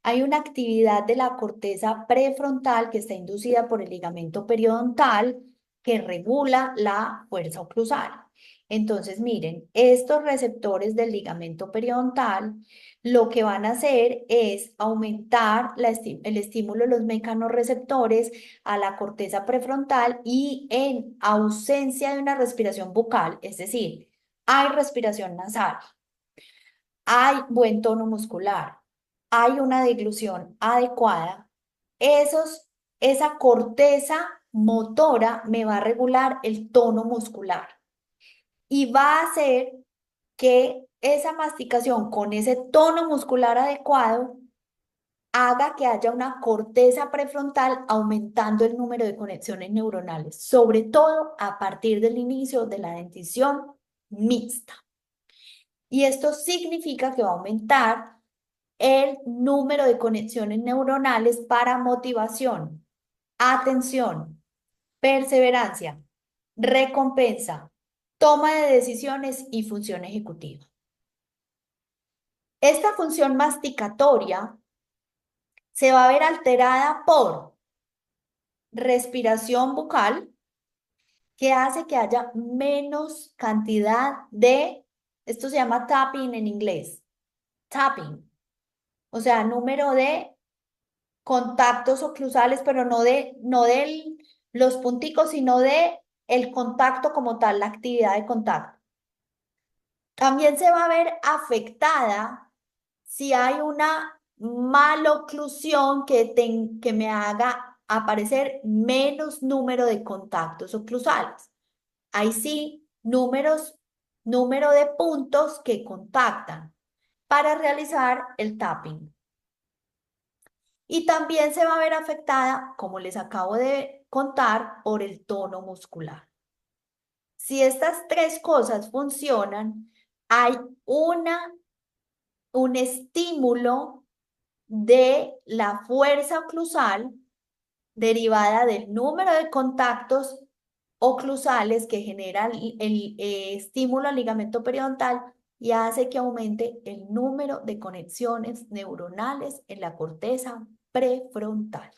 Hay una actividad de la corteza prefrontal que está inducida por el ligamento periodontal que regula la fuerza oclusal. Entonces, miren, estos receptores del ligamento periodontal lo que van a hacer es aumentar el estímulo de los mecanorreceptores a la corteza prefrontal y en ausencia de una respiración bucal, es decir, hay respiración nasal, hay buen tono muscular, hay una deglución adecuada, esa corteza motora me va a regular el tono muscular y va a hacer que esa masticación con ese tono muscular adecuado haga que haya una corteza prefrontal aumentando el número de conexiones neuronales, sobre todo a partir del inicio de la dentición mixta. Y esto significa que va a aumentar el número de conexiones neuronales para motivación, atención, perseverancia, recompensa, toma de decisiones y función ejecutiva. Esta función masticatoria se va a ver alterada por respiración bucal, que hace que haya menos cantidad esto se llama tapping en inglés, tapping, o sea, número de contactos oclusales, pero no de los punticos, sino de el contacto como tal, la actividad de contacto. También se va a ver afectada si hay una maloclusión que me haga aparecer menos número de contactos oclusales. Ahí sí, número de puntos que contactan para realizar el tapping. Y también se va a ver afectada, como les acabo de contar, por el tono muscular. Si estas tres cosas funcionan, hay un estímulo de la fuerza oclusal derivada del número de contactos oclusales que genera el estímulo al ligamento periodontal y hace que aumente el número de conexiones neuronales en la corteza prefrontal.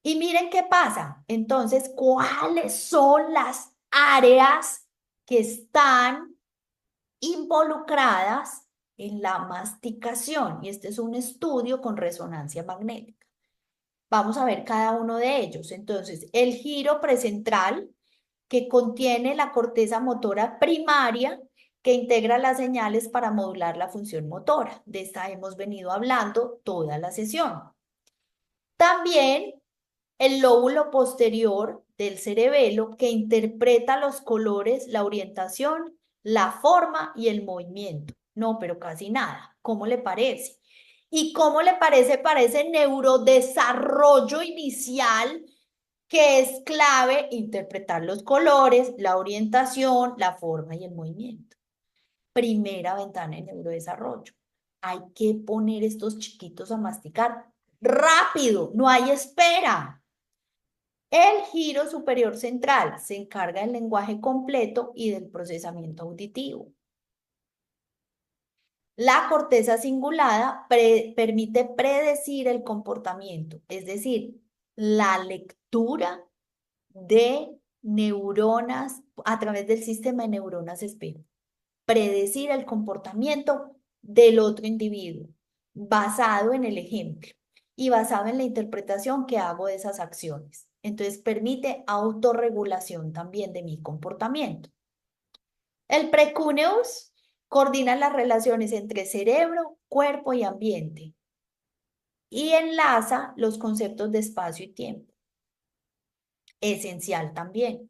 Y miren qué pasa. Entonces, ¿cuáles son las áreas que están involucradas en la masticación? Y este es un estudio con resonancia magnética. Vamos a ver cada uno de ellos. Entonces, el giro precentral, que contiene la corteza motora primaria, que integra las señales para modular la función motora. De esta hemos venido hablando toda la sesión. También el lóbulo posterior del cerebelo, que interpreta los colores, la orientación, la forma y el movimiento. No, pero casi nada. ¿Cómo le parece? ¿Y cómo le parece para ese neurodesarrollo inicial que es clave interpretar los colores, la orientación, la forma y el movimiento? Primera ventana de neurodesarrollo. Hay que poner estos chiquitos a masticar rápido, no hay espera. El giro superior central se encarga del lenguaje completo y del procesamiento auditivo. La corteza cingulada permite predecir el comportamiento, es decir, la lectura de neuronas a través del sistema de neuronas espejo. Predecir el comportamiento del otro individuo, basado en el ejemplo y basado en la interpretación que hago de esas acciones. Entonces permite autorregulación también de mi comportamiento. El precuneus coordina las relaciones entre cerebro, cuerpo y ambiente y enlaza los conceptos de espacio y tiempo. Esencial también.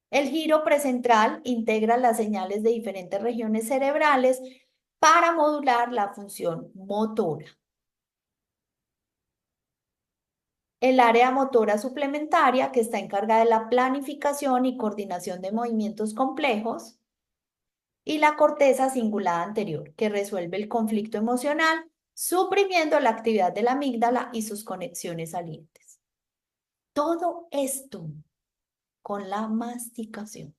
El giro precentral integra las señales de diferentes regiones cerebrales para modular la función motora. El área motora suplementaria, que está encargada de la planificación y coordinación de movimientos complejos. Y la corteza cingulada anterior, que resuelve el conflicto emocional, suprimiendo la actividad de la amígdala y sus conexiones salientes. Todo esto con la masticación.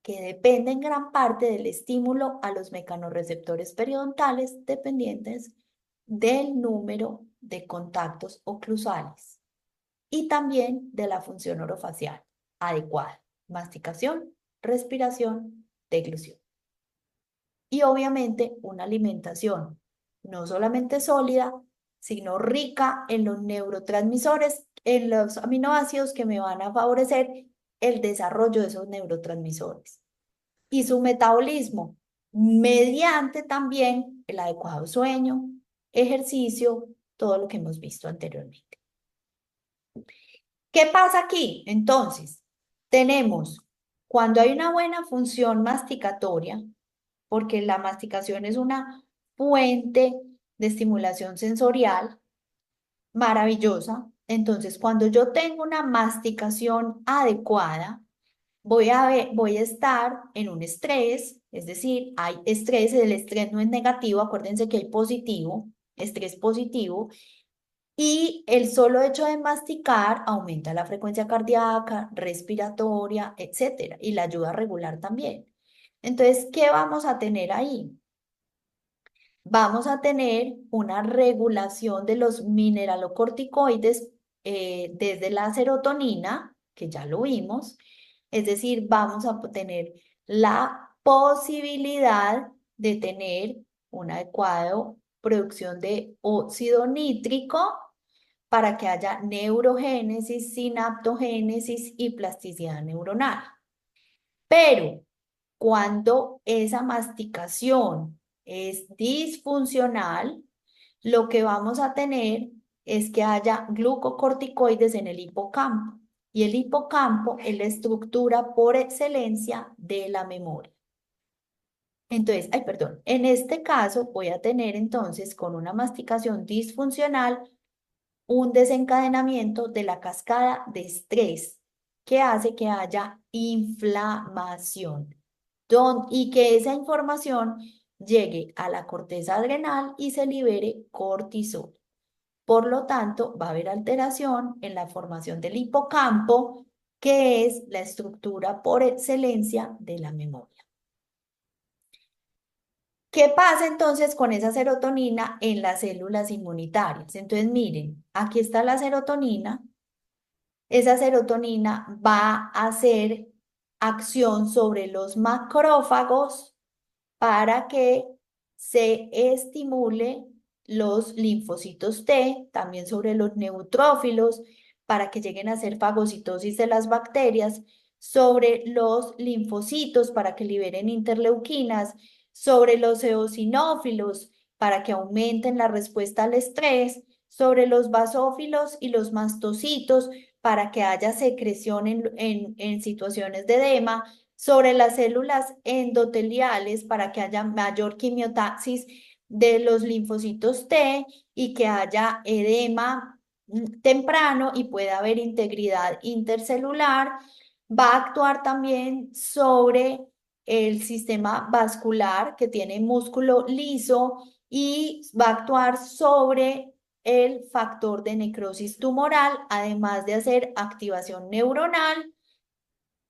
que depende en gran parte del estímulo a los mecanorreceptores periodontales dependientes del número de contactos oclusales y también de la función orofacial adecuada, masticación, respiración, deglución. Y obviamente una alimentación no solamente sólida, sino rica en los neurotransmisores, en los aminoácidos que me van a favorecer el desarrollo de esos neurotransmisores y su metabolismo mediante también el adecuado sueño, ejercicio, todo lo que hemos visto anteriormente. ¿Qué pasa aquí? Entonces, tenemos cuando hay una buena función masticatoria, porque la masticación es una fuente de estimulación sensorial maravillosa. Entonces, cuando yo tengo una masticación adecuada, voy a estar en un estrés, es decir, hay estrés, el estrés no es negativo, acuérdense que hay positivo, estrés positivo, y el solo hecho de masticar aumenta la frecuencia cardíaca, respiratoria, etcétera, y la ayuda a regular también. Entonces, ¿qué vamos a tener ahí? Vamos a tener una regulación de los mineralocorticoides desde la serotonina, que ya lo vimos, es decir, vamos a tener la posibilidad de tener una adecuada producción de óxido nítrico para que haya neurogénesis, sinaptogénesis y plasticidad neuronal. Pero cuando esa masticación es disfuncional, lo que vamos a tener es que haya glucocorticoides en el hipocampo. Y el hipocampo es la estructura por excelencia de la memoria. Entonces, ay, perdón, en este caso voy a tener entonces con una masticación disfuncional un desencadenamiento de la cascada de estrés que hace que haya inflamación y que esa información llegue a la corteza adrenal y se libere cortisol. Por lo tanto, va a haber alteración en la formación del hipocampo, que es la estructura por excelencia de la memoria. ¿Qué pasa entonces con esa serotonina en las células inmunitarias? Entonces, miren, aquí está la serotonina. Esa serotonina va a hacer acción sobre los macrófagos para que se estimule los linfocitos T, también sobre los neutrófilos, para que lleguen a hacer fagocitosis de las bacterias, sobre los linfocitos para que liberen interleuquinas, sobre los eosinófilos para que aumenten la respuesta al estrés, sobre los basófilos y los mastocitos para que haya secreción en situaciones de edema, sobre las células endoteliales para que haya mayor quimiotaxis de los linfocitos T y que haya edema temprano y pueda haber integridad intercelular. Va a actuar también sobre el sistema vascular que tiene músculo liso y va a actuar sobre el factor de necrosis tumoral, además de hacer activación neuronal.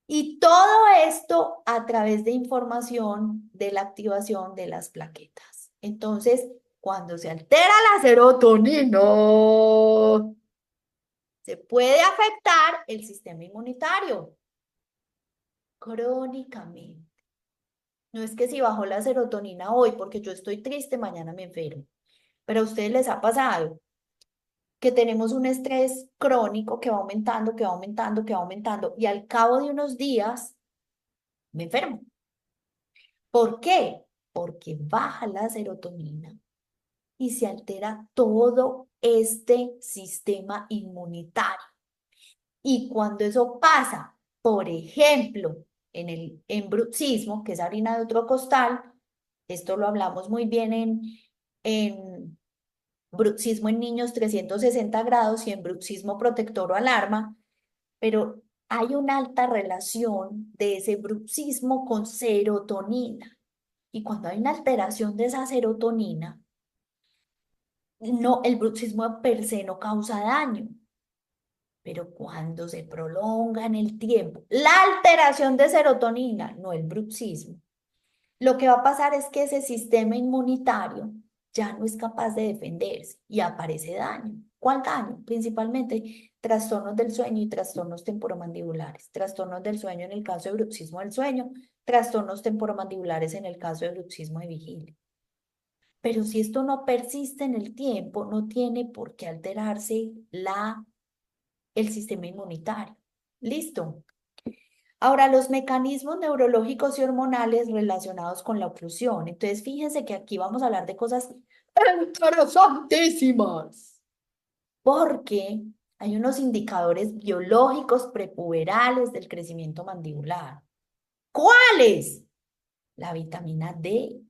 Y todo esto a través de información de la activación de las plaquetas. Entonces, cuando se altera la serotonina, se puede afectar el sistema inmunitario crónicamente. No es que si bajó la serotonina hoy porque yo estoy triste, mañana me enfermo. Pero a ustedes les ha pasado que tenemos un estrés crónico que va aumentando, que va aumentando, que va aumentando y al cabo de unos días me enfermo. ¿Por qué? Porque baja la serotonina y se altera todo este sistema inmunitario. Y cuando eso pasa, por ejemplo, en el bruxismo, que es harina de otro costal, esto lo hablamos muy bien en bruxismo en niños 360 grados y en bruxismo protector o alarma, pero hay una alta relación de ese bruxismo con serotonina. Y cuando hay una alteración de esa serotonina, no, el bruxismo per se no causa daño, Pero cuando se prolonga en el tiempo, la alteración de serotonina, no el bruxismo, lo que va a pasar es que ese sistema inmunitario ya no es capaz de defenderse y aparece daño. ¿Cuál daño? Principalmente trastornos del sueño y trastornos temporomandibulares. Trastornos del sueño en el caso de bruxismo del sueño, trastornos temporomandibulares en el caso de bruxismo de vigilia. Pero si esto no persiste en el tiempo, no tiene por qué alterarse el sistema inmunitario. ¿Listo? Ahora, los mecanismos neurológicos y hormonales relacionados con la oclusión. Entonces, fíjense que aquí vamos a hablar de cosas interesantísimas, porque hay unos indicadores biológicos prepuberales del crecimiento mandibular. ¿Cuáles? La vitamina D.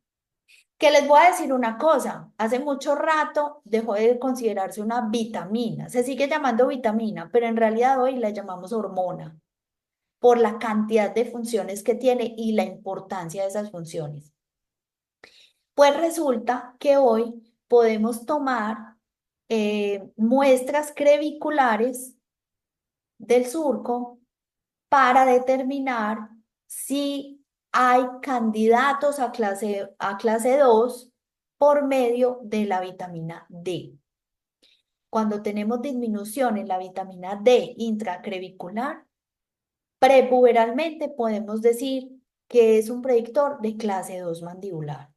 Que les voy a decir una cosa, hace mucho rato dejó de considerarse una vitamina, se sigue llamando vitamina, pero en realidad hoy la llamamos hormona por la cantidad de funciones que tiene y la importancia de esas funciones. Pues resulta que hoy podemos tomar muestras creviculares del surco para determinar si hay candidatos a clase 2 por medio de la vitamina D. Cuando tenemos disminución en la vitamina D intracrevicular, prepuberalmente podemos decir que es un predictor de clase 2 mandibular.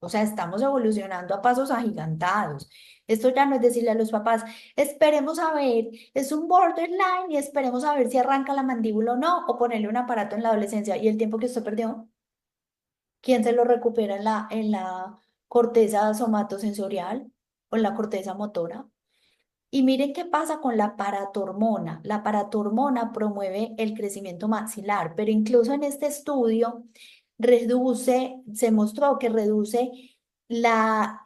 O sea, estamos evolucionando a pasos agigantados. Esto ya no es decirle a los papás, esperemos a ver, es un borderline y esperemos a ver si arranca la mandíbula o no, o ponerle un aparato en la adolescencia y el tiempo que usted perdió, ¿quién se lo recupera en la corteza somatosensorial o en la corteza motora? Y miren qué pasa con la paratormona. La paratormona promueve el crecimiento maxilar, pero incluso en este estudio se mostró que reduce la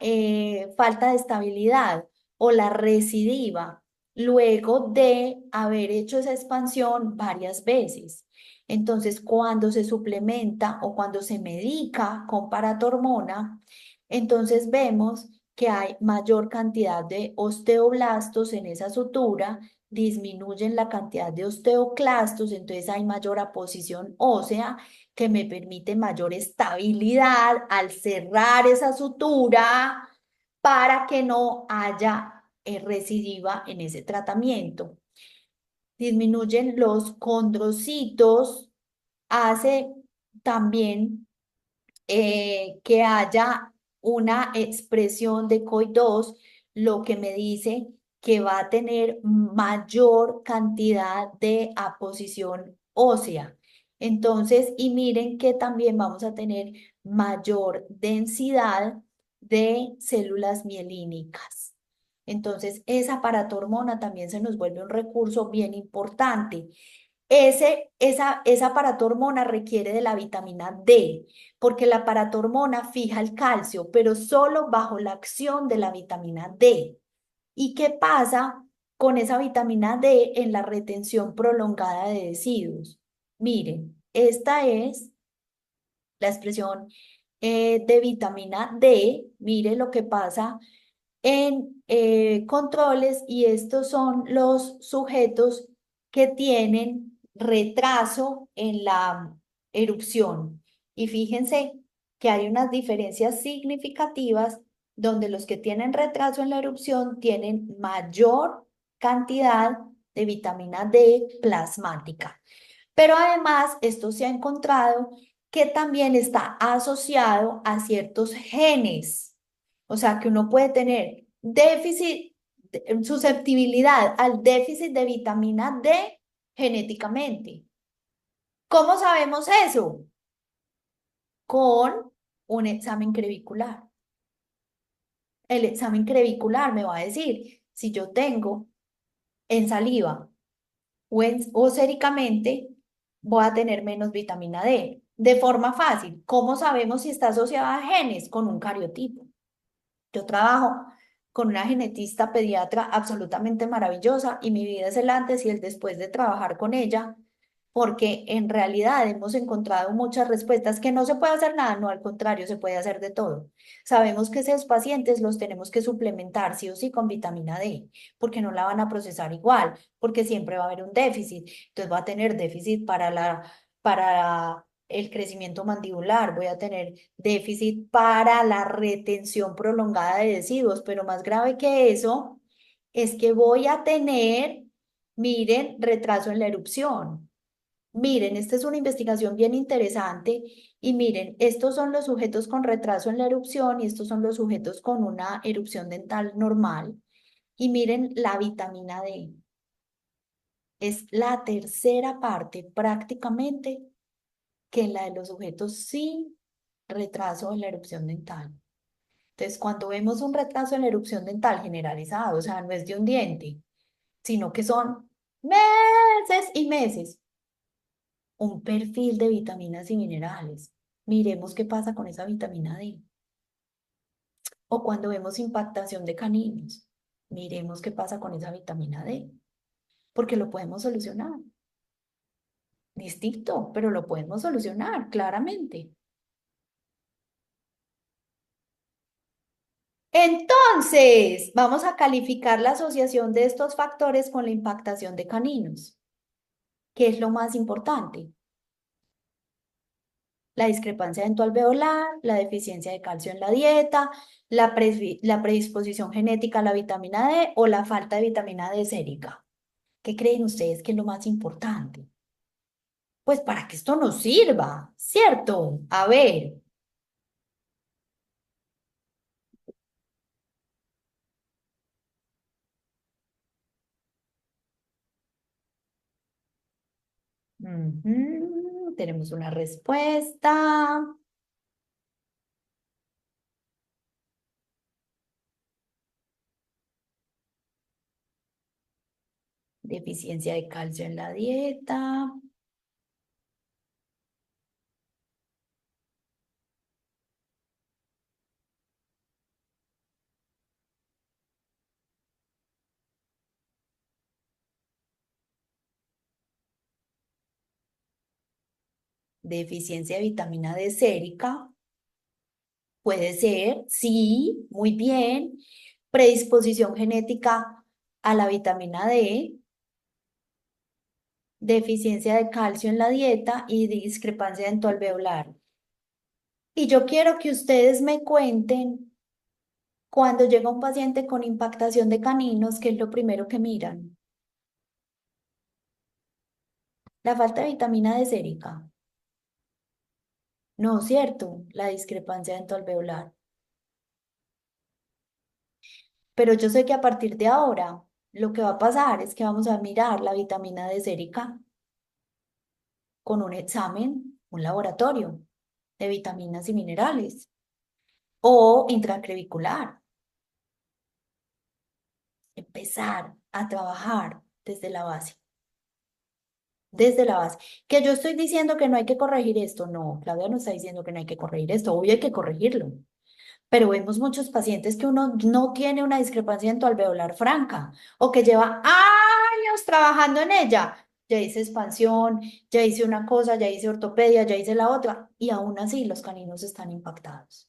falta de estabilidad o la recidiva luego de haber hecho esa expansión varias veces. Entonces, cuando se suplementa o cuando se medica con paratormona, entonces vemos que hay mayor cantidad de osteoblastos en esa sutura, disminuyen la cantidad de osteoclastos, entonces hay mayor aposición ósea que me permite mayor estabilidad al cerrar esa sutura para que no haya recidiva en ese tratamiento. Disminuyen los condrocitos, hace también que haya una expresión de COI-2, lo que me dice que va a tener mayor cantidad de aposición ósea. Entonces, y miren que también vamos a tener mayor densidad de células mielínicas. Entonces, esa paratormona también se nos vuelve un recurso bien importante. Esa paratormona requiere de la vitamina D, porque la paratormona fija el calcio, pero solo bajo la acción de la vitamina D. ¿Y qué pasa con esa vitamina D en la retención prolongada de residuos? Miren, esta es la expresión de vitamina D. Mire lo que pasa en controles y estos son los sujetos que tienen retraso en la erupción. Y fíjense que hay unas diferencias significativas donde los que tienen retraso en la erupción tienen mayor cantidad de vitamina D plasmática. Pero además, esto se ha encontrado que también está asociado a ciertos genes. O sea, que uno puede tener susceptibilidad al déficit de vitamina D genéticamente. ¿Cómo sabemos eso? Con un examen crevicular. El examen crevicular me va a decir si yo tengo en saliva o séricamente, voy a tener menos vitamina D. De forma fácil, ¿cómo sabemos si está asociada a genes? Con un cariotipo. Yo trabajo con una genetista pediatra absolutamente maravillosa y mi vida es el antes y el después de trabajar con ella, porque en realidad hemos encontrado muchas respuestas que no se puede hacer nada, no, al contrario, se puede hacer de todo. Sabemos que esos pacientes los tenemos que suplementar sí o sí con vitamina D, porque no la van a procesar igual, porque siempre va a haber un déficit. Entonces va a tener déficit para el crecimiento mandibular, voy a tener déficit para la retención prolongada de residuos, pero más grave que eso es que voy a tener, miren, retraso en la erupción. Miren, esta es una investigación bien interesante y miren, estos son los sujetos con retraso en la erupción y estos son los sujetos con una erupción dental normal. Y miren la vitamina D. Es la tercera parte prácticamente que en la de los sujetos sin retraso en la erupción dental. Entonces, cuando vemos un retraso en la erupción dental generalizado, o sea, no es de un diente, sino que son meses y meses, un perfil de vitaminas y minerales. Miremos qué pasa con esa vitamina D. O cuando vemos impactación de caninos, miremos qué pasa con esa vitamina D, porque lo podemos solucionar. Distinto, pero lo podemos solucionar claramente. Entonces, vamos a calificar la asociación de estos factores con la impactación de caninos. ¿Qué es lo más importante? La discrepancia dentoalveolar, la deficiencia de calcio en la dieta, la predisposición genética a la vitamina D o la falta de vitamina D sérica. ¿Qué creen ustedes que es lo más importante? Pues para que esto nos sirva, ¿cierto? A ver. Tenemos una respuesta. Deficiencia de calcio en la dieta. Deficiencia de vitamina D sérica. Puede ser, sí, muy bien. Predisposición genética a la vitamina D, deficiencia de calcio en la dieta y discrepancia dentoalveolar. Y yo quiero que ustedes me cuenten cuando llega un paciente con impactación de caninos, ¿qué es lo primero que miran? La falta de vitamina D sérica. No, cierto, la discrepancia dentoalveolar. Pero yo sé que a partir de ahora lo que va a pasar es que vamos a mirar la vitamina D sérica con un examen, un laboratorio de vitaminas y minerales o intracrevicular. Empezar a trabajar desde la base, desde la base. Que yo estoy diciendo que no hay que corregir esto, no, Claudia no está diciendo que no hay que corregir esto, obvio hay que corregirlo. Pero vemos muchos pacientes que uno no tiene una discrepancia dentoalveolar franca o que lleva años trabajando en ella. Ya hice expansión, ya hice una cosa, ya hice ortopedia, ya hice la otra y aún así los caninos están impactados.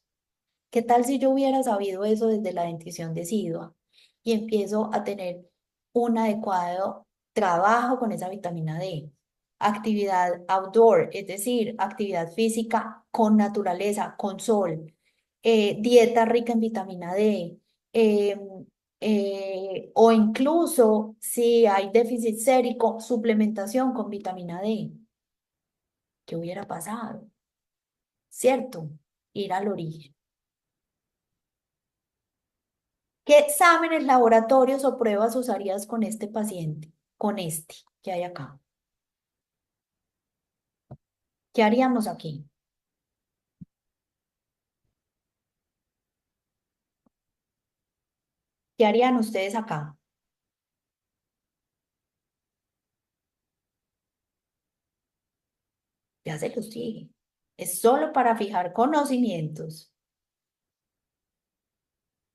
¿Qué tal si yo hubiera sabido eso desde la dentición decidua y empiezo a tener un adecuado trabajo con esa vitamina D? Actividad outdoor, es decir, actividad física con naturaleza, con sol, dieta rica en vitamina D, eh, o incluso si hay déficit sérico, suplementación con vitamina D. ¿Qué hubiera pasado? ¿Cierto? Ir al origen. ¿Qué exámenes, laboratorios o pruebas usarías con este paciente? Con este que hay acá. ¿Qué haríamos aquí? ¿Qué harían ustedes acá? Ya se los dije. Es solo para fijar conocimientos.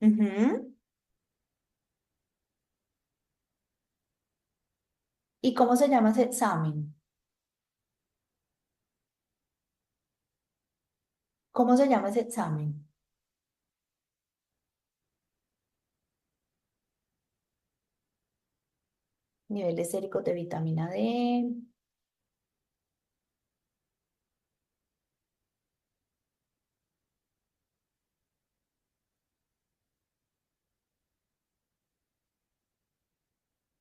Ujú. ¿Y cómo se llama ese examen? ¿Cómo se llama ese examen? Niveles séricos de vitamina D.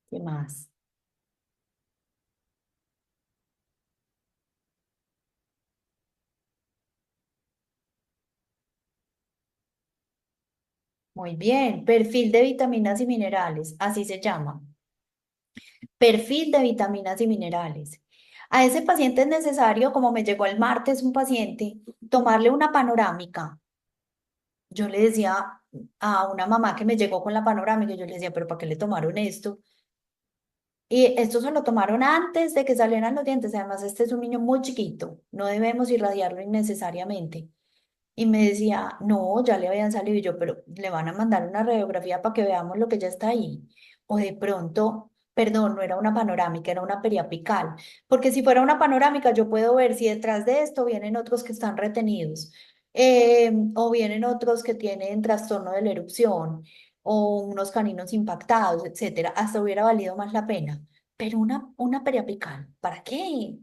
¿Qué más? Muy bien. Perfil de vitaminas y minerales. Así se llama. Perfil de vitaminas y minerales. A ese paciente es necesario, como me llegó el martes un paciente, tomarle una panorámica. Yo le decía a una mamá que me llegó con la panorámica, yo le decía, pero ¿para qué le tomaron esto? Y esto se lo tomaron antes de que salieran los dientes. Además, este es un niño muy chiquito, no debemos irradiarlo innecesariamente. Y me decía, no, ya le habían salido. Y yo, pero le van a mandar una radiografía para que veamos lo que ya está ahí. O de pronto, perdón, no era una panorámica, era una periapical. Porque si fuera una panorámica, yo puedo ver si detrás de esto vienen otros que están retenidos, o vienen otros que tienen trastorno de la erupción, o unos caninos impactados, etcétera. Hasta hubiera valido más la pena. Pero una periapical, ¿para qué?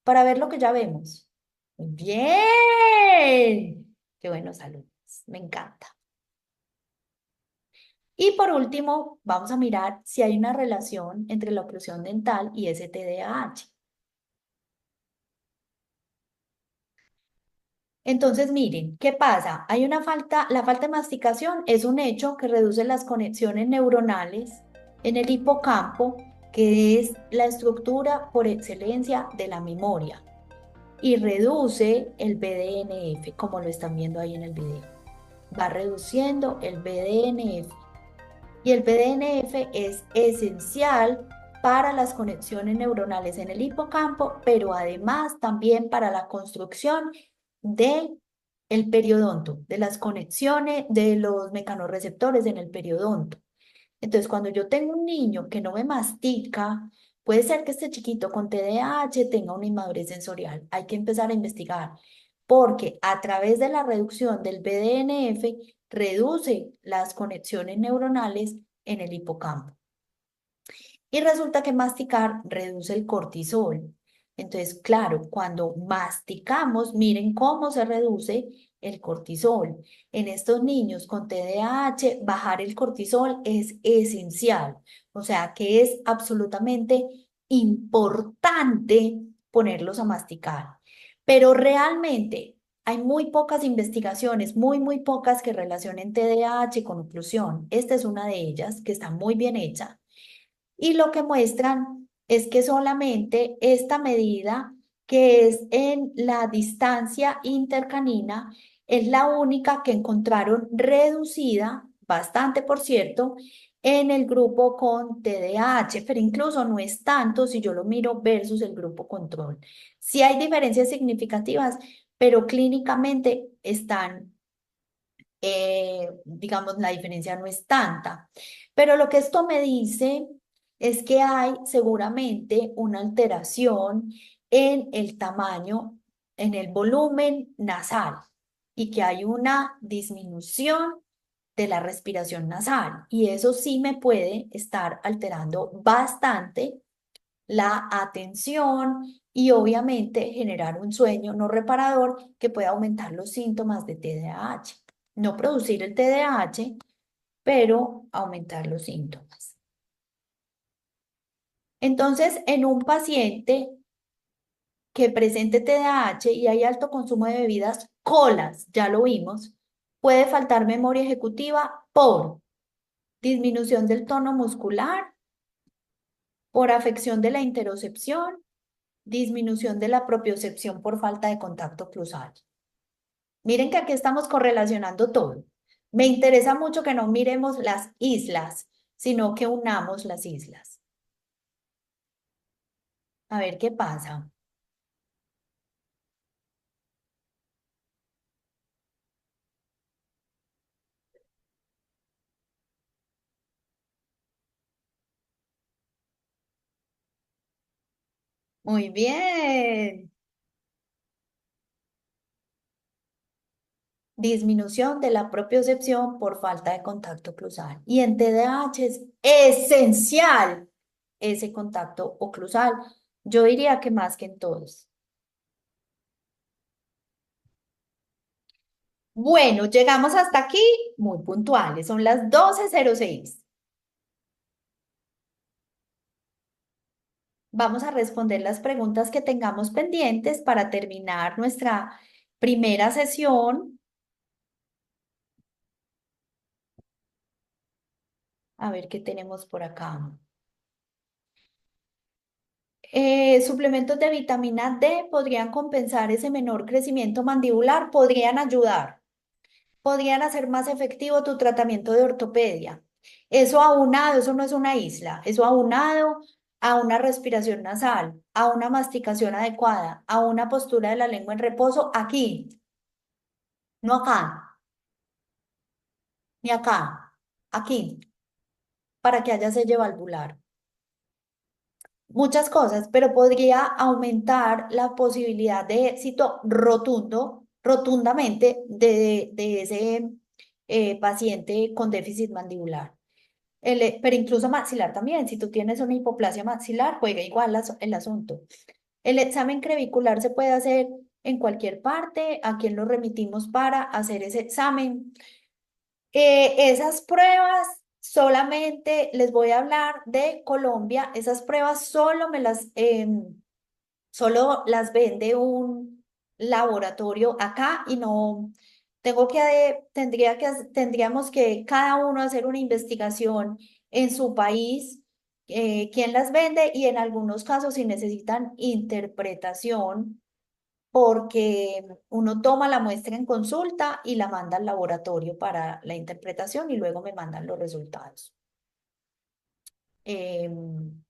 Para ver lo que ya vemos. Bien. Qué bueno, saludos. Me encanta. Y por último, vamos a mirar si hay una relación entre la oclusión dental y ese TDAH. Entonces, miren, ¿qué pasa? Hay una falta, la falta de masticación es un hecho que reduce las conexiones neuronales en el hipocampo, que es la estructura por excelencia de la memoria, y reduce el BDNF, como lo están viendo ahí en el video. Va reduciendo el BDNF y el BDNF es esencial para las conexiones neuronales en el hipocampo, pero además también para la construcción de el periodonto, de las conexiones de los mecanorreceptores en el periodonto. Entonces, cuando yo tengo un niño que no me mastica, puede ser que este chiquito con TDAH tenga una inmadurez sensorial. Hay que empezar a investigar, porque a través de la reducción del BDNF, reduce las conexiones neuronales en el hipocampo. Y resulta que masticar reduce el cortisol. Entonces, claro, cuando masticamos, miren cómo se reduce el cortisol. En estos niños con TDAH, bajar el cortisol es esencial. O sea, que es absolutamente importante ponerlos a masticar. Pero realmente hay muy pocas investigaciones, muy pocas que relacionen TDAH con oclusión. Esta es una de ellas que está muy bien hecha y lo que muestran es que solamente esta medida, que es en la distancia intercanina, es la única que encontraron reducida, bastante por cierto, en el grupo con TDAH, pero incluso no es tanto si yo lo miro versus el grupo control. Sí hay diferencias significativas, pero clínicamente están, digamos, la diferencia no es tanta. Pero lo que esto me dice es que hay seguramente una alteración en el tamaño, en el volumen nasal y que hay una disminución de la respiración nasal. Y eso sí me puede estar alterando bastante la atención y obviamente generar un sueño no reparador que puede aumentar los síntomas de TDAH. No producir el TDAH, pero aumentar los síntomas. Entonces, en un paciente que presente TDAH y hay alto consumo de bebidas colas, ya lo vimos, puede faltar memoria ejecutiva por disminución del tono muscular, por afección de la interocepción, disminución de la propiocepción por falta de contacto cruzado. Miren que aquí estamos correlacionando todo. Me interesa mucho que no miremos las islas, sino que unamos las islas. A ver qué pasa. Muy bien. disminución de la propiocepción por falta de contacto oclusal. Y en TDAH es esencial ese contacto oclusal. Yo diría que más que en todos. Bueno, llegamos hasta aquí muy puntuales. Son las 12:06. Vamos a responder las preguntas que tengamos pendientes para terminar nuestra primera sesión. A ver qué tenemos por acá. Suplementos de vitamina D podrían compensar ese menor crecimiento mandibular, podrían ayudar, podrían hacer más efectivo tu tratamiento de ortopedia. Eso aunado, eso no es una isla, eso aunado a una respiración nasal, a una masticación adecuada, a una postura de la lengua en reposo aquí, no acá, ni acá, aquí, para que haya selle valvular. Muchas cosas, pero podría aumentar la posibilidad de éxito rotundo, rotundamente de ese paciente con déficit mandibular. Pero incluso maxilar también, si tú tienes una hipoplasia maxilar, juega igual el asunto. El examen crevicular se puede hacer en cualquier parte, a quien lo remitimos para hacer ese examen. Esas pruebas solamente les voy a hablar de Colombia. Esas pruebas solo las vende un laboratorio acá y no tendríamos que cada uno hacer una investigación en su país, quién las vende y en algunos casos si necesitan interpretación porque uno toma la muestra en consulta y la manda al laboratorio para la interpretación y luego me mandan los resultados. Em,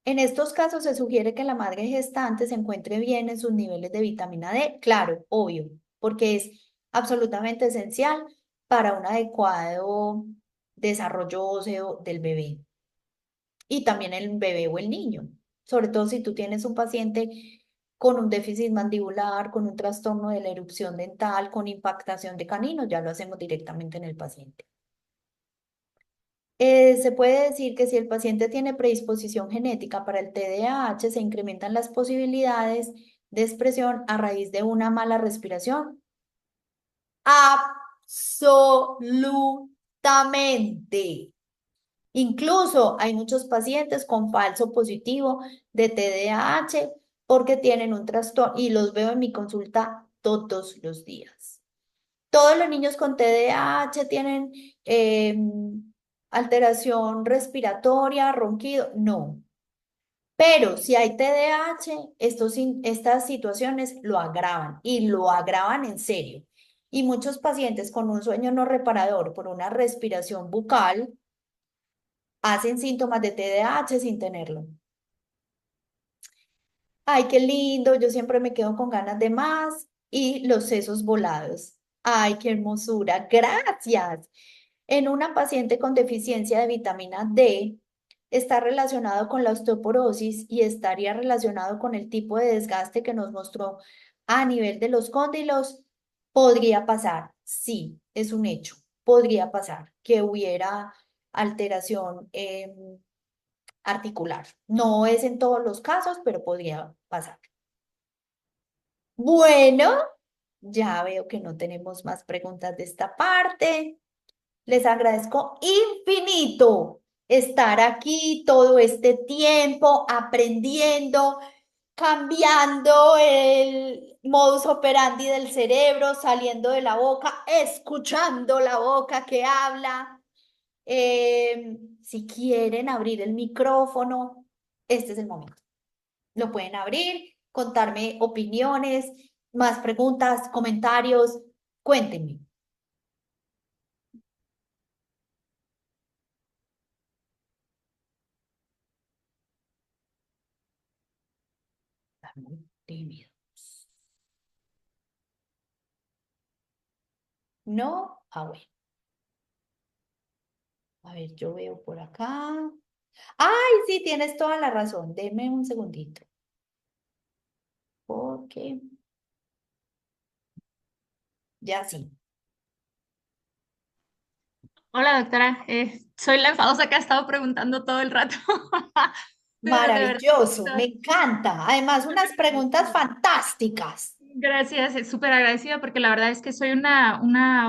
en estos casos se sugiere que la madre gestante se encuentre bien en sus niveles de vitamina D, claro, obvio, porque es absolutamente esencial para un adecuado desarrollo óseo del bebé y también el bebé o el niño, sobre todo si tú tienes un paciente con un déficit mandibular, con un trastorno de la erupción dental, con impactación de caninos, ya lo hacemos directamente en el paciente. Se puede decir que si el paciente tiene predisposición genética para el TDAH, se incrementan las posibilidades de expresión a raíz de una mala respiración. Absolutamente. Incluso hay muchos pacientes con falso positivo de TDAH porque tienen un trastorno y los veo en mi consulta todos los días. Todos los niños con TDAH tienen alteración respiratoria, ronquido, no. Pero si hay TDAH, estas situaciones lo agravan y lo agravan en serio. Y muchos pacientes con un sueño no reparador por una respiración bucal hacen síntomas de TDAH sin tenerlo. Ay, qué lindo, yo siempre me quedo con ganas de más y los sesos volados. Ay, qué hermosura, gracias. En una paciente con deficiencia de vitamina D, está relacionado con la osteoporosis y estaría relacionado con el tipo de desgaste que nos mostró a nivel de los cóndilos. Podría pasar, sí, es un hecho. Podría pasar que hubiera alteración articular. No es en todos los casos, pero podría pasar. Bueno, ya veo que no tenemos más preguntas de esta parte. Les agradezco infinito estar aquí todo este tiempo aprendiendo, cambiando el modus operandi del cerebro, saliendo de la boca, escuchando la boca que habla. Si quieren abrir el micrófono, este es el momento. Lo pueden abrir, contarme opiniones, más preguntas, comentarios. Cuéntenme. Están muy tímidos. ¿No? Ah, bueno. A ver, yo veo por acá. Ay, sí, tienes toda la razón. Deme un segundito. Porque Ya sí. Hola, doctora. Soy la enfadosa que ha estado preguntando todo el rato. Pero de verdad, Maravilloso, me encanta. Además, unas preguntas fantásticas. gracias, súper agradecida porque la verdad es que soy una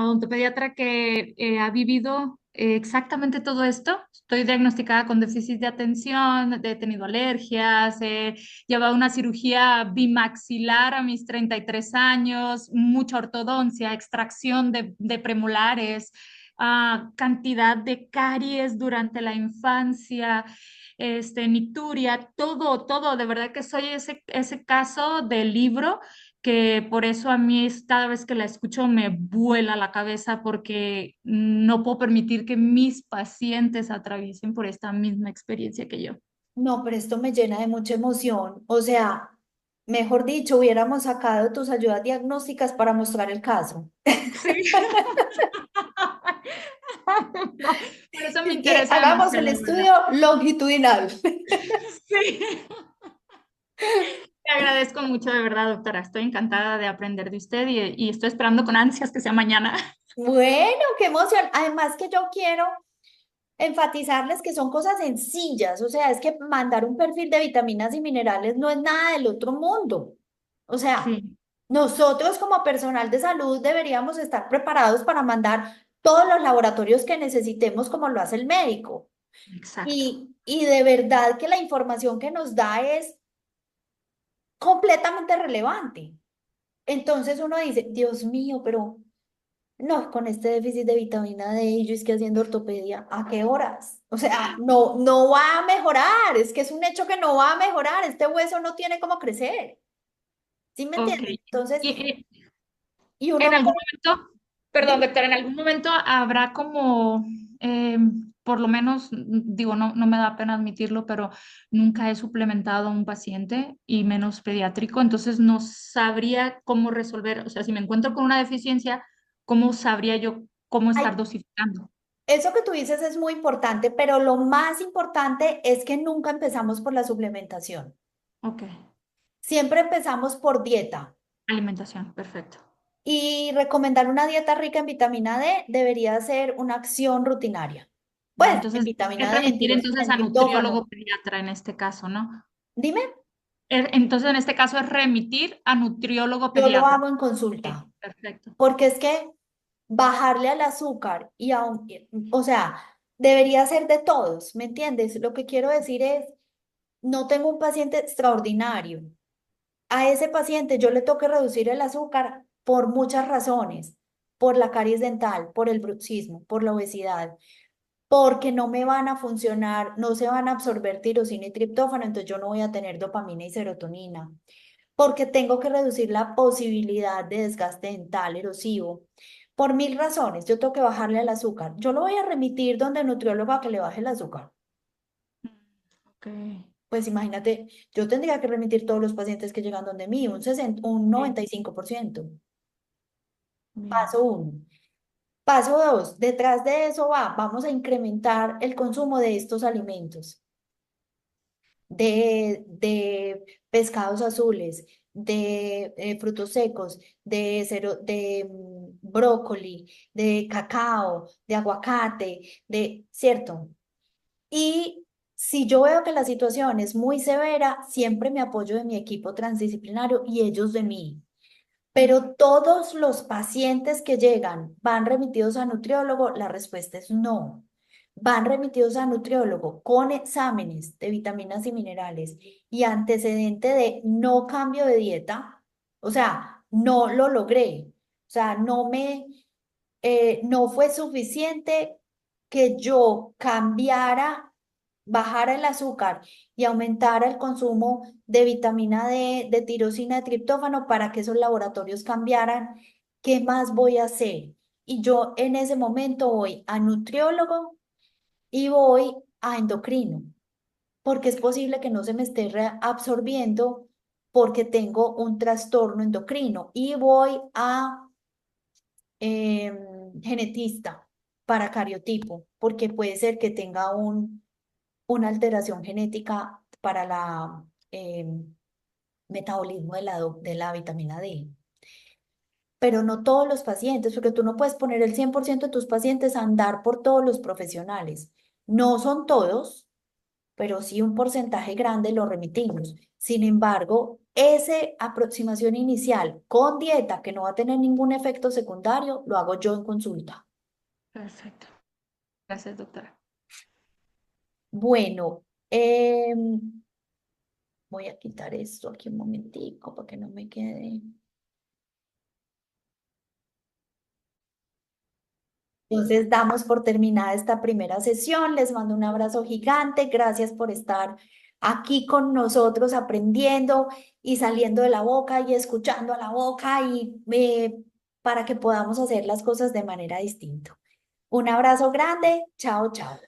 odontopediatra que ha vivido exactamente todo esto. Estoy diagnosticada con déficit de atención, he tenido alergias, he llevado una cirugía bimaxilar a mis 33 años, mucha ortodoncia, extracción de premolares, cantidad de caries durante la infancia, nicturia, todo, de verdad que soy ese caso del libro que por eso a mí cada vez que la escucho me vuela la cabeza porque no puedo permitir que mis pacientes atraviesen por esta misma experiencia que yo. No, pero esto me llena de mucha emoción. O sea, mejor dicho, hubiéramos sacado tus ayudas diagnósticas para mostrar el caso. Sí. No, por eso me Es que interesa hagamos demasiado, el la verdad. estudio longitudinal. Sí. Te agradezco mucho, de verdad, doctora. Estoy encantada de aprender de usted y estoy esperando con ansias que sea mañana. Bueno, qué emoción. Además que yo quiero enfatizarles que son cosas sencillas. O sea, es que mandar un perfil de vitaminas y minerales no es nada del otro mundo. O sea, Sí, nosotros como personal de salud deberíamos estar preparados para mandar todos los laboratorios que necesitemos como lo hace el médico. exacto. Y de verdad que la información que nos da es completamente relevante. Entonces uno dice, Dios mío, pero no, con este déficit de vitamina D y yo es que haciendo ortopedia, ¿a qué horas? O sea, no, no va a mejorar, es que es un hecho que no va a mejorar, este hueso no tiene cómo crecer, ¿sí me Ok. entiendes? Entonces, Y, y en uno, algún momento, perdón, dime, doctor, en algún momento habrá como, eh, por lo menos, digo, no me da pena admitirlo, pero nunca he suplementado a un paciente y menos pediátrico, entonces no sabría cómo resolver, o sea, si me encuentro con una deficiencia, ¿cómo sabría yo cómo ay, estar dosificando? eso que tú dices es muy importante, pero lo más importante es que nunca empezamos por la suplementación, Ok, siempre empezamos por dieta. alimentación, perfecto. Y recomendar una dieta rica en vitamina D debería ser una acción rutinaria. Va, Pues en entonces, es vitamina D, en remitir tirosina, entonces en a nutriólogo triptófano. pediatra en este caso, ¿no? Dime, Entonces, en este caso es remitir a nutriólogo yo lo pediatra. hago en Ok, consulta, perfecto. porque es que bajarle al azúcar o sea, debería ser de todos, ¿me entiendes? Lo que quiero decir es, no tengo un paciente extraordinario. A ese paciente yo le tengo que reducir el azúcar por muchas razones, por la caries dental, por el bruxismo, por la obesidad, porque no me van a funcionar, no se van a absorber tirosina y triptófano, entonces yo no voy a tener dopamina y serotonina, porque tengo que reducir la posibilidad de desgaste dental erosivo. Por mil razones, yo tengo que bajarle el azúcar. Yo lo voy a remitir donde el nutriólogo a que le baje el azúcar. Mm, ok, Pues imagínate, yo tendría que remitir todos los pacientes que llegan donde mí, un 60, un bien, 95%. bien. Paso uno. Paso dos, detrás de eso vamos a incrementar el consumo de estos alimentos. De pescados azules, de frutos secos, de brócoli, de cacao, de aguacate, ¿cierto? Y si yo veo que la situación es muy severa, siempre me apoyo de mi equipo transdisciplinario y ellos de mí. Pero todos los pacientes que llegan van remitidos a nutriólogo, la respuesta es no. Van remitidos a nutriólogo con exámenes de vitaminas y minerales y antecedente de no cambio de dieta, o sea, no lo logré, o sea, no fue suficiente que yo cambiara, bajara el azúcar y aumentara el consumo de vitamina D, de tirosina, de triptófano para que esos laboratorios cambiaran. ¿Qué más voy a hacer? Y yo en ese momento voy a nutriólogo y voy a endocrino, porque es posible que no se me esté reabsorbiendo porque tengo un trastorno endocrino y voy a genetista para cariotipo, porque puede ser que tenga una alteración genética para la metabolismo de la vitamina D. pero no todos los pacientes, porque tú no puedes poner el 100% de tus pacientes a andar por todos los profesionales. No son todos, pero sí un porcentaje grande lo remitimos. Sin embargo, esa aproximación inicial con dieta que no va a tener ningún efecto secundario, lo hago yo en consulta. Perfecto. Gracias, doctora. Bueno, voy a quitar esto aquí un momentico para que no me quede. Entonces, damos por terminada esta primera sesión. Les mando un abrazo gigante. Gracias por estar aquí con nosotros aprendiendo y saliendo de la boca y escuchando a la boca y para que podamos hacer las cosas de manera distinta. Un abrazo grande. Chao, chao.